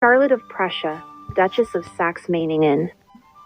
Charlotte of Prussia, Duchess of Saxe-Meiningen.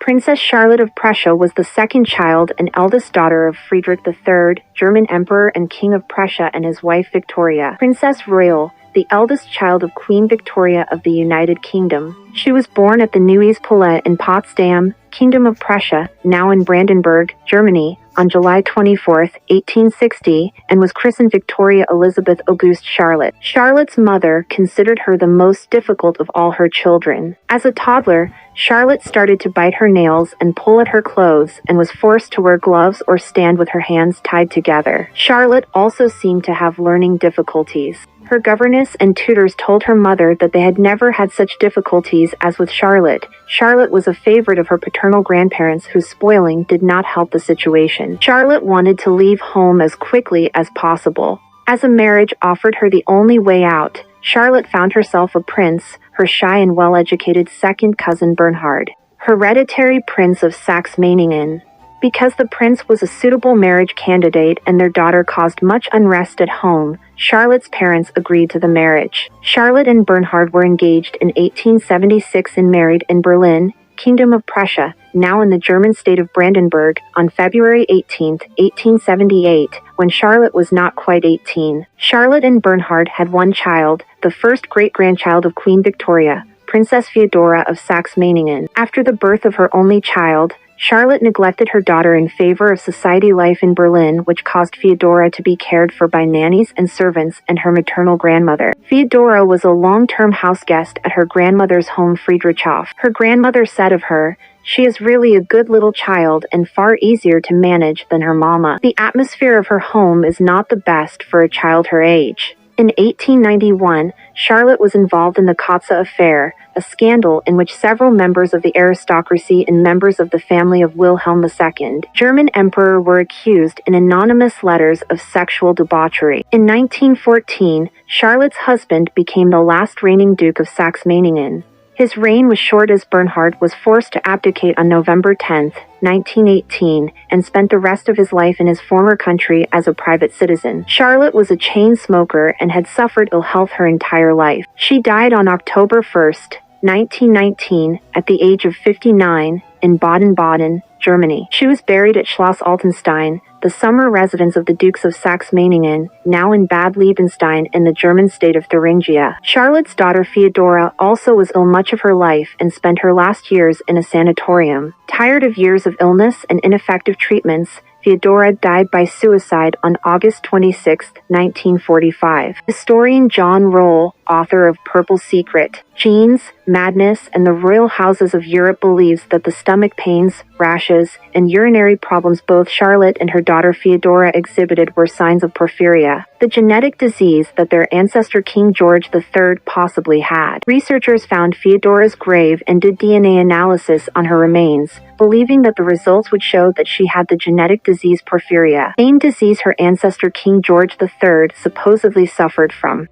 Princess Charlotte of Prussia was the second child and eldest daughter of Friedrich III, German Emperor and King of Prussia, and his wife Victoria, Princess Royal, the eldest child of Queen Victoria of the United Kingdom. She was born at the Neues Palais in Potsdam, Kingdom of Prussia, now in Brandenburg, Germany, on July 24, 1860, and was christened Victoria Elizabeth Auguste Charlotte. Charlotte's mother considered her the most difficult of all her children. As a toddler, Charlotte started to bite her nails and pull at her clothes and was forced to wear gloves or stand with her hands tied together. Charlotte also seemed to have learning difficulties. Her governess and tutors told her mother that they had never had such difficulties as with Charlotte. Charlotte was a favorite of her paternal grandparents whose spoiling did not help the situation. Charlotte wanted to leave home as quickly as possible. As a marriage offered her the only way out, Charlotte found herself a prince, her shy and well-educated second cousin Bernhard, hereditary Prince of Saxe-Meiningen. Because the prince was a suitable marriage candidate and their daughter caused much unrest at home, Charlotte's parents agreed to the marriage. Charlotte and Bernhard were engaged in 1876 and married in Berlin, Kingdom of Prussia, now in the German state of Brandenburg, on February 18, 1878, when Charlotte was not quite 18. Charlotte and Bernhard had one child, the first great-grandchild of Queen Victoria, Princess Feodora of Saxe-Meiningen. After the birth of her only child, Charlotte neglected her daughter in favor of society life in Berlin, which caused Feodora to be cared for by nannies and servants and her maternal grandmother. Feodora was a long-term house guest at her grandmother's home Friedrichshof. Her grandmother said of her, "She is really a good little child and far easier to manage than her mama. The atmosphere of her home is not the best for a child her age." In 1891, Charlotte was involved in the Katze affair, a scandal in which several members of the aristocracy and members of the family of Wilhelm II, German emperor, were accused in anonymous letters of sexual debauchery. In 1914, Charlotte's husband became the last reigning Duke of Saxe-Meiningen. His reign was short as Bernhard was forced to abdicate on November 10, 1918, and spent the rest of his life in his former country as a private citizen. Charlotte was a chain smoker and had suffered ill health her entire life. She died on October 1, 1919, at the age of 59, in Baden-Baden, Germany. She was buried at Schloss Altenstein, the summer residence of the Dukes of Saxe-Meiningen, now in Bad Liebenstein in the German state of Thuringia. Charlotte's daughter Feodora also was ill much of her life and spent her last years in a sanatorium. Tired of years of illness and ineffective treatments, Feodora died by suicide on August 26, 1945. Historian John Roll, author of Purple Secret, Genes, Madness, and the Royal Houses of Europe, believes that the stomach pains, rashes, and urinary problems both Charlotte and her daughter Feodora exhibited were signs of porphyria, the genetic disease that their ancestor King George III possibly had. Researchers found Feodora's grave and did DNA analysis on her remains, believing that the results would show that she had the genetic disease porphyria, same disease her ancestor King George III supposedly suffered from.